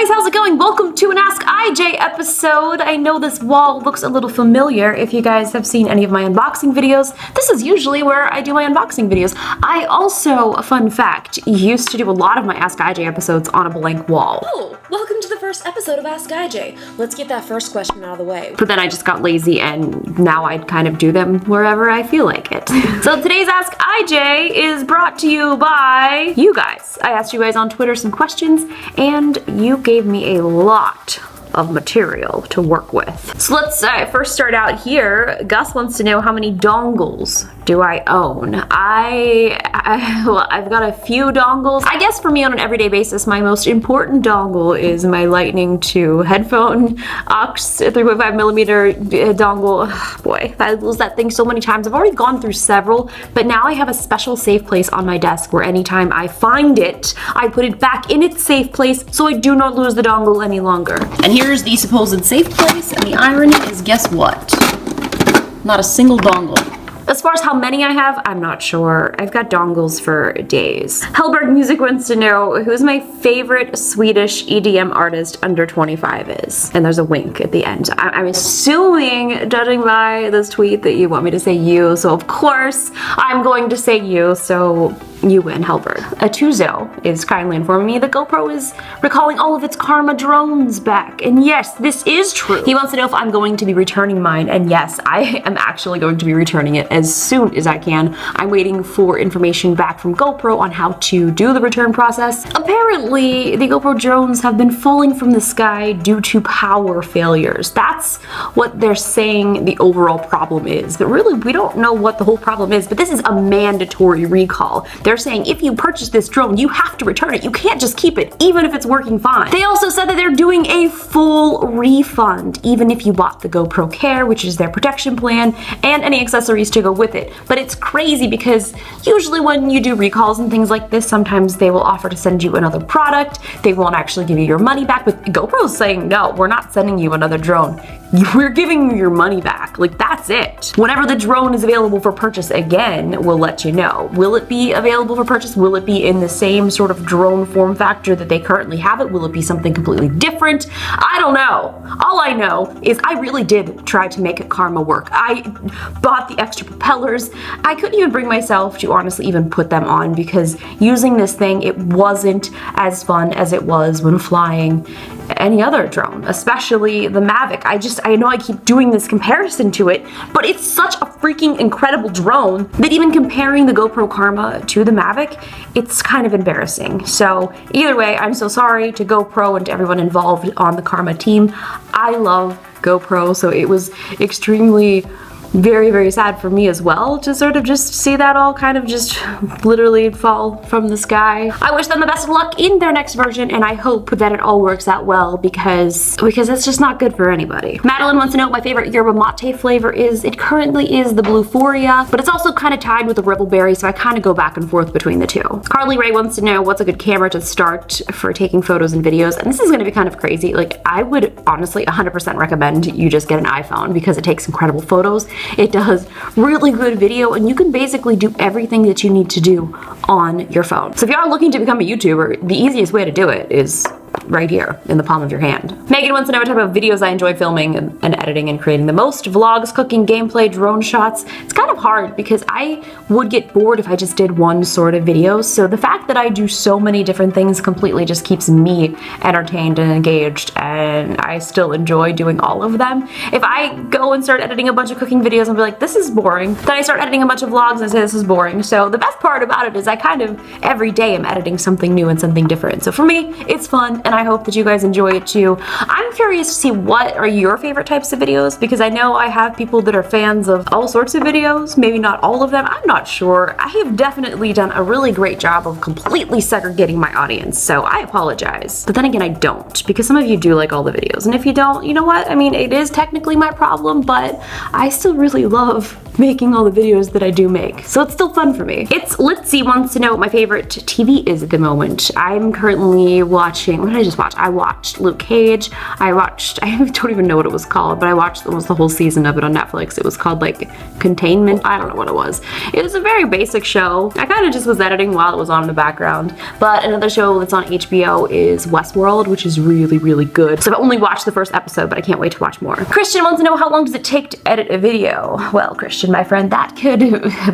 guys, how's it going? Welcome to an Ask IJ episode. I know this wall looks a little familiar. If you guys have seen any of my unboxing videos, this is usually where I do my unboxing videos. I also, a fun fact, used to do a lot of my Ask IJ episodes on a blank wall. Oh, welcome to the first episode of Ask IJ. Let's get that first question out of the way. But then I just got lazy and now I kind of do them wherever I feel like it. So today's Ask IJ is brought to you by you guys. I asked you guys on Twitter some questions and you gave me a lot of material to work with. So let's first start out here. Gus wants to know, how many dongles do I own? Well, I've got a few dongles. I guess for me on an everyday basis, my most important dongle is my Lightning 2 headphone aux 3.5mm dongle. Oh, boy, I've used that thing so many times. I've already gone through several, but now I have a special safe place on my desk where anytime I find it, I put it back in its safe place so I do not lose the dongle any longer. And here's the supposed safe place, and the irony is, guess what? Not a single dongle. As far as how many I have, I'm not sure. I've got dongles for days. Hellberg Music wants to know who's my favorite Swedish EDM artist under 25 is. And there's a wink at the end. I'm assuming, judging by this tweet, that you want me to say you, so of course I'm going to say you, so you win, Hellberg. Atuzo is kindly informing me that GoPro is recalling all of its Karma drones back. And yes, this is true. He wants to know if I'm going to be returning mine, and yes, I am actually going to be returning it as soon as I can. I'm waiting for information back from GoPro on how to do the return process. Apparently, the GoPro drones have been falling from the sky due to power failures. That's what they're saying the overall problem is. But really, we don't know what the whole problem is, but this is a mandatory recall. They're saying if you purchase this drone, you have to return it. You can't just keep it, even if it's working fine. They also said that they're doing a full refund, even if you bought the GoPro Care, which is their protection plan, and any accessories to go with it. But it's crazy because usually when you do recalls and things like this, sometimes they will offer to send you another product. They won't actually give you your money back, but GoPro's saying, no, we're not sending you another drone. We're giving you your money back. Like, that's it. Whenever the drone is available for purchase again, we'll let you know. Will it be available for purchase? Will it be in the same sort of drone form factor that they currently have it? Will it be something completely different? I don't know. All I know is I really did try to make Karma work. I bought the extra propellers. I couldn't even bring myself to honestly even put them on because using this thing, it wasn't as fun as it was when flying any other drone, especially the Mavic. I know I keep doing this comparison to it, but it's such a freaking incredible drone that even comparing the GoPro Karma to the Mavic, it's kind of embarrassing. So either way, I'm so sorry to GoPro and to everyone involved on the Karma team. I love GoPro, so it was extremely very, very sad for me as well to sort of just see that all kind of just literally fall from the sky. I wish them the best of luck in their next version, and I hope that it all works out well because it's just not good for anybody. Madeline wants to know what my favorite yerba mate flavor is. It currently is the Blueforia, but it's also kind of tied with the Revelberry, so I kind of go back and forth between the two. Carly Ray wants to know what's a good camera to start for taking photos and videos, and this is going to be kind of crazy. Like, I would honestly 100% recommend you just get an iPhone because it takes incredible photos. It does really good video, and you can basically do everything that you need to do on your phone. So if you are looking to become a YouTuber, the easiest way to do it is right here in the palm of your hand. Megan wants to know what type of videos I enjoy filming and editing and creating the most. Vlogs, cooking, gameplay, drone shots. It's kind of hard because I would get bored if I just did one sort of video. So the fact that I do so many different things completely just keeps me entertained and engaged, and I still enjoy doing all of them. If I go and start editing a bunch of cooking videos and be like, this is boring, then I start editing a bunch of vlogs and say this is boring. So the best part about it is I kind of every day am editing something new and something different. So for me, it's fun, and I hope that you guys enjoy it too. I'm curious to see what are your favorite types of videos, because I know I have people that are fans of all sorts of videos, maybe not all of them, I'm not sure. I have definitely done a really great job of completely segregating my audience, so I apologize. But then again, I don't, because some of you do like all the videos, and if you don't, you know what? I mean, it is technically my problem, but I still really love making all the videos that I do make. So it's still fun for me. It's Litzy wants to know what my favorite TV is at the moment. I'm currently watching, what did I just watch? I watched Luke Cage. I don't even know what it was called, but I watched almost the whole season of it on Netflix. It was called like Containment. I don't know what it was. It was a very basic show. I kind of just was editing while it was on in the background. But another show that's on HBO is Westworld, which is really, really good. So I've only watched the first episode, but I can't wait to watch more. Christian wants to know, how long does it take to edit a video? Well, Christian, my friend, that could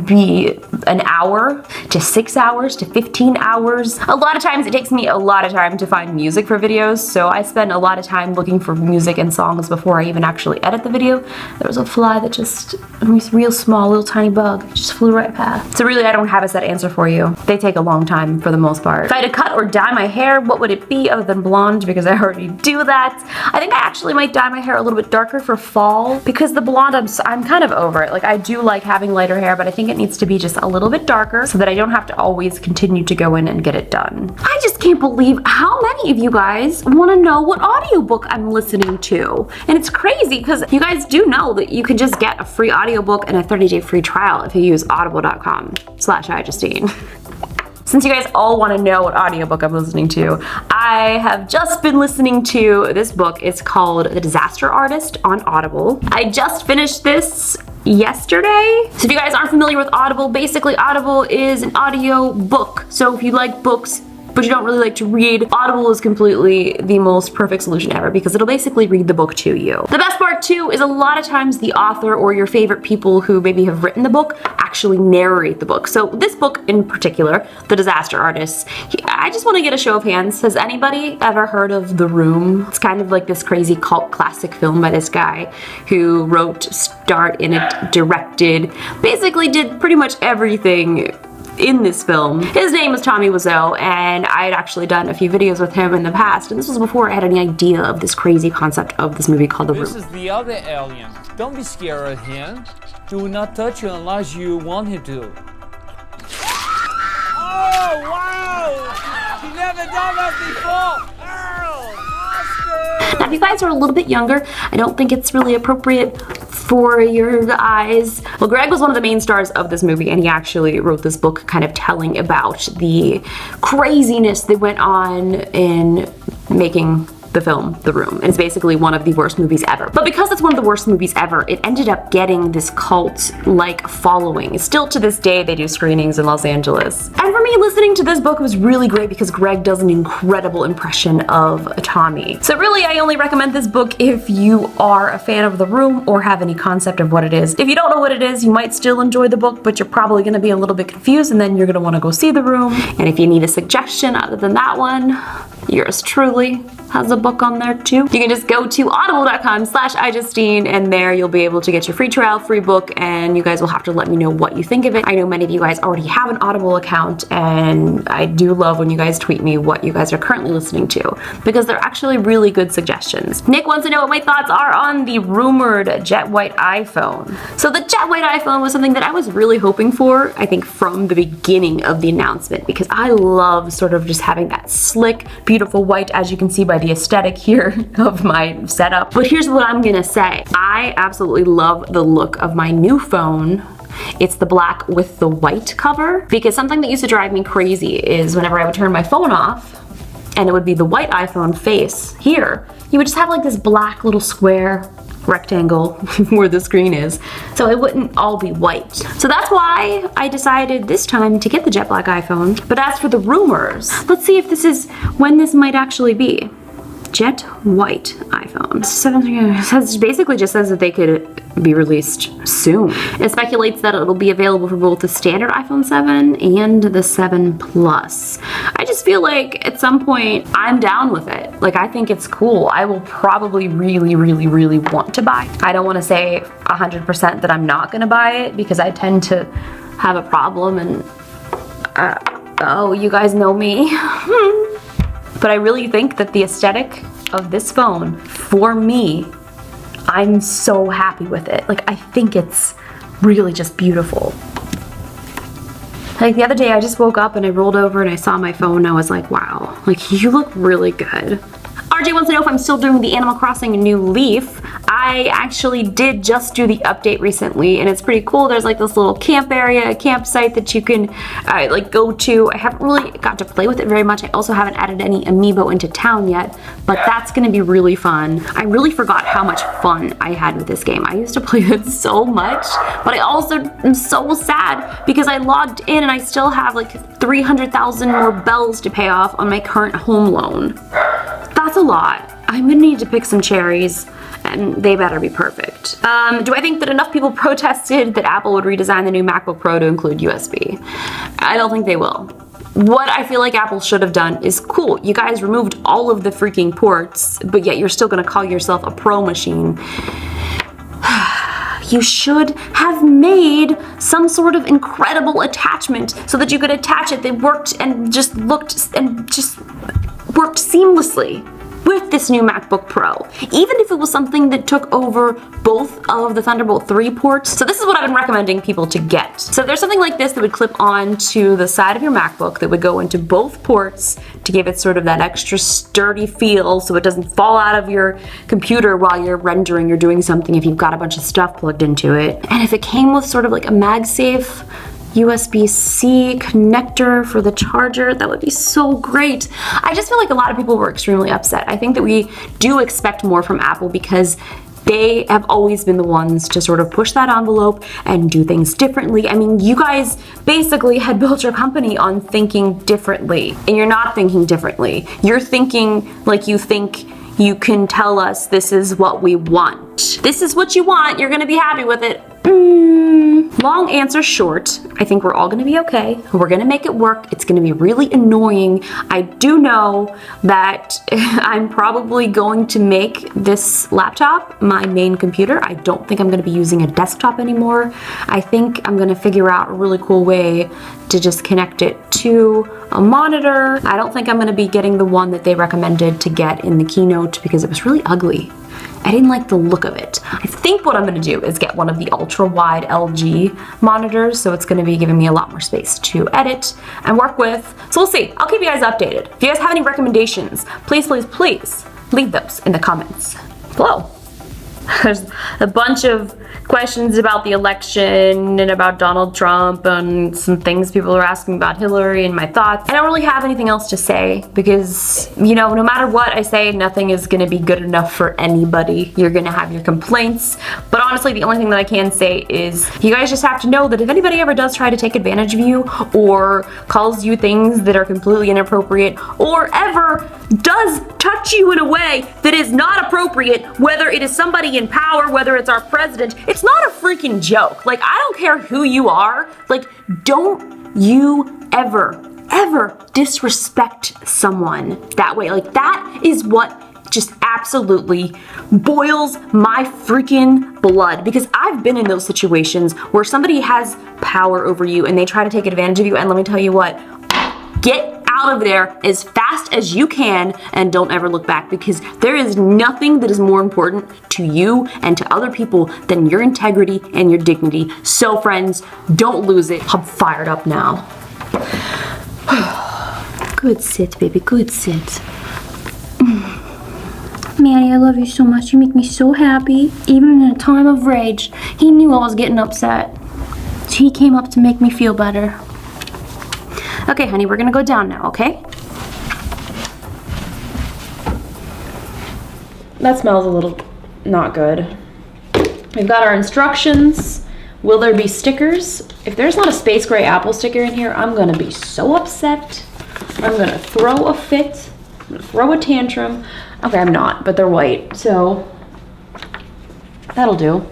be an hour to 6 hours to 15 hours. A lot of times it takes me a lot of time to find music for videos, so I spend a lot of time looking for music and songs before I even actually edit the video. There was a fly that just, real small, little tiny bug, just flew right past. So really, I don't have a set answer for you. They take a long time for the most part. If I had to cut or dye my hair, what would it be other than blonde, because I already do that? I think I actually might dye my hair a little bit darker for fall, because the blonde, I'm kind of over it. Like, I do like having lighter hair, but I think it needs to be just a little bit darker so that I don't have to always continue to go in and get it done. I just can't believe how many of you guys want to know what audiobook I'm listening to. And it's crazy because you guys do know that you can just get a free audiobook and a 30-day free trial if you use audible.com/iJustine. Since you guys all want to know what audiobook I'm listening to, I have just been listening to this book. It's called The Disaster Artist on Audible. I just finished this yesterday. So if you guys aren't familiar with Audible, basically Audible is an audio book. So if you like books, but you don't really like to read, Audible is completely the most perfect solution ever because it'll basically read the book to you. The best part too is a lot of times the author or your favorite people who maybe have written the book actually narrate the book. So this book in particular, The Disaster Artist, I just want to get a show of hands. Has anybody ever heard of The Room? It's kind of like this crazy cult classic film by this guy who wrote, starred in it, directed, basically did pretty much everything in this film. His name was Tommy Wiseau, and I had actually done a few videos with him in the past, and this was before I had any idea of this crazy concept of this movie called The Room. This is the other alien. Don't be scared of him. Do not touch him unless you want him to. Oh, wow! He never done that before! Now, if you guys are a little bit younger, I don't think it's really appropriate for your eyes. Well, Greg was one of the main stars of this movie, and he actually wrote this book kind of telling about the craziness that went on in making the film The Room. And it's basically one of the worst movies ever. But because it's one of the worst movies ever, it ended up getting this cult-like following. Still to this day, they do screenings in Los Angeles. And for me, listening to this book was really great because Greg does an incredible impression of Tommy. So really, I only recommend this book if you are a fan of The Room or have any concept of what it is. If you don't know what it is, you might still enjoy the book, but you're probably gonna be a little bit confused, and then you're gonna wanna go see The Room. And if you need a suggestion other than that one, yours truly has a book on there too. You can just go to audible.com/iJustine, and there you'll be able to get your free trial, free book, and you guys will have to let me know what you think of it. I know many of you guys already have an Audible account, and I do love when you guys tweet me what you guys are currently listening to, because they're actually really good suggestions. Nick wants to know what my thoughts are on the rumored jet white iPhone. So the jet white iPhone was something that I was really hoping for, I think from the beginning of the announcement, because I love sort of just having that slick, beautiful white, as you can see by the aesthetic here of my setup. But here's what I'm gonna say. I absolutely love the look of my new phone. It's the black with the white cover, because something that used to drive me crazy is whenever I would turn my phone off and it would be the white iPhone face here, you would just have like this black little square rectangle where the screen is, so it wouldn't all be white. So that's why I decided this time to get the jet black iPhone. But as for the rumors, let's see if this is when this might actually be. Jet white iPhone. It basically just says that they could be released soon. It speculates that it'll be available for both the standard iPhone 7 and the 7 Plus. I just feel like at some point I'm down with it. Like, I think it's cool. I will probably really want to buy it. I don't want to say 100% that I'm not going to buy it, because I tend to have a problem, and oh, you guys know me. But I really think that the aesthetic of this phone, for me, I'm so happy with it. Like, I think it's really just beautiful. Like, the other day I just woke up and I rolled over and I saw my phone and I was like, wow, like, you look really good. All RJ wants to know if I'm still doing the Animal Crossing New Leaf. I actually did just do the update recently, and it's pretty cool. There's like this little camp area, campsite that you can like go to. I haven't really got to play with it very much. I also haven't added any amiibo into town yet, but that's gonna be really fun. I really forgot how much fun I had with this game. I used to play it so much, but I also am so sad because I logged in and I still have like 300,000 more bells to pay off on my current home loan. That's a lot. I'm gonna need to pick some cherries, and they better be perfect. Do I think that enough people protested that Apple would redesign the new MacBook Pro to include USB? I don't think they will. What I feel like Apple should have done is, cool, you guys removed all of the freaking ports, but yet you're still gonna call yourself a Pro machine. You should have made some sort of incredible attachment so that you could attach it that worked and just worked seamlessly with this new MacBook Pro. Even if it was something that took over both of the Thunderbolt 3 ports. So this is what I've been recommending people to get. So there's something like this that would clip on to the side of your MacBook that would go into both ports to give it sort of that extra sturdy feel so it doesn't fall out of your computer while you're rendering or doing something if you've got a bunch of stuff plugged into it. And if it came with sort of like a MagSafe USB-C connector for the charger, that would be so great. I just feel like a lot of people were extremely upset. I think that we do expect more from Apple because they have always been the ones to sort of push that envelope and do things differently. I mean, you guys basically had built your company on thinking differently, and you're not thinking differently. You're thinking like you think you can tell us this is what we want. This is what you want, you're gonna be happy with it. Long answer short, I think we're all gonna be okay. We're gonna make it work. It's gonna be really annoying. I do know that I'm probably going to make this laptop my main computer. I don't think I'm gonna be using a desktop anymore. I think I'm gonna figure out a really cool way to just connect it to a monitor. I don't think I'm gonna be getting the one that they recommended to get in the keynote because it was really ugly. I didn't like the look of it. I think what I'm gonna do is get one of the ultra-wide LG monitors, so it's gonna be giving me a lot more space to edit and work with. So we'll see. I'll keep you guys updated. If you guys have any recommendations, please, please, please leave those in the comments below. There's a bunch of questions about the election and about Donald Trump and some things people are asking about Hillary and my thoughts. I don't really have anything else to say because, you know, no matter what I say, nothing is gonna be good enough for anybody. You're gonna have your complaints, but honestly, the only thing that I can say is you guys just have to know that if anybody ever does try to take advantage of you or calls you things that are completely inappropriate or ever does touch you in a way that is not appropriate, whether it is somebody in power, whether it's our president, it's not a freaking joke. Like, I don't care who you are. Like, don't you ever disrespect someone that way. Like, that is what just absolutely boils my freaking blood, because I've been in those situations where somebody has power over you and they try to take advantage of you, and let me tell you what, get out of there as fast as you can and don't ever look back, because there is nothing that is more important to you and to other people than your integrity and your dignity. So friends, don't lose it. I'm fired up now. Good sit, baby, good sit. Manny, I love you so much. You make me so happy. Even in a time of rage, he knew I was getting upset. So he came up to make me feel better. Okay, honey, we're gonna go down now, okay? That smells a little not good. We've got our instructions. Will there be stickers? If there's not a space gray apple sticker in here, I'm gonna be so upset. I'm gonna throw a fit. I'm gonna throw a tantrum. Okay, I'm not, but they're white, so that'll do.